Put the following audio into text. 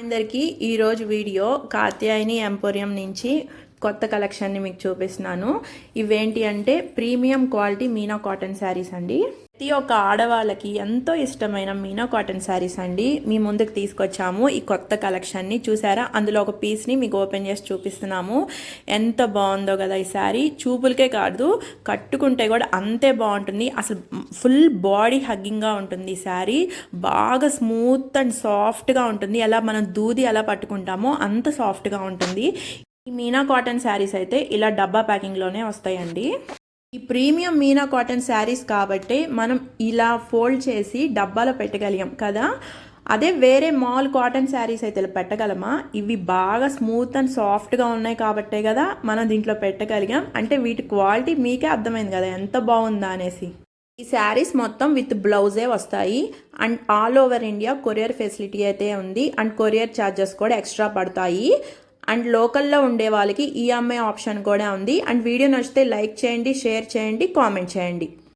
అందరికీ ఈరోజు video Katyayani emporium నుంచి కొత్త కలెక్షన్ని మీకు చూపిస్తున్నాను. ఇవేంటి అంటే premium quality Meena cotton saris అండి. ప్రతి ఒక్క ఆడవాళ్ళకి ఎంతో ఇష్టమైన మీనా కాటన్ శారీస్ అండి మీ ముందుకు తీసుకొచ్చాము. ఈ కొత్త కలెక్షన్ని చూసారా, అందులో ఒక పీస్ని మీకు ఓపెన్ చేసి చూపిస్తున్నాము. ఎంత బాగుందో కదా ఈ శారీ. చూపులకే కాదు, కట్టుకుంటే కూడా అంతే బాగుంటుంది. అసలు ఫుల్ బాడీ హగ్గింగ్గా ఉంటుంది ఈ శారీ. బాగా స్మూత్ అండ్ సాఫ్ట్గా ఉంటుంది. ఎలా మనం దూది ఎలా పట్టుకుంటామో అంత సాఫ్ట్గా ఉంటుంది. ఈ మీనా కాటన్ శారీస్ అయితే ఇలా డబ్బా ప్యాకింగ్లోనే వస్తాయండి. ఈ ప్రీమియం మీనా కాటన్ శారీస్ కాబట్టి మనం ఇలా ఫోల్డ్ చేసి డబ్బాలో పెట్టగలిగాం కదా. అదే వేరే మాల్ కాటన్ శారీస్ అయితే పెట్టగలమా? ఇవి బాగా స్మూత్ అండ్ సాఫ్ట్గా ఉన్నాయి కాబట్టే కదా మనం దీంట్లో పెట్టగలిగాం. అంటే వీటి క్వాలిటీ మీకే అర్థమైంది కదా ఎంత బాగుందా అనేసి. ఈ శారీస్ మొత్తం విత్ బ్లౌజే వస్తాయి and all over India courier facility అయితే ఉంది అండ్ కొరియర్ ఛార్జెస్ కూడా ఎక్స్ట్రా పడతాయి. అండ్ లోకల్లో ఉండే వాళ్ళకి ఈఎంఐ ఆప్షన్ కూడా ఉంది. అండ్ వీడియో నచ్చితే లైక్ చేయండి, షేర్ చేయండి, కామెంట్ చేయండి.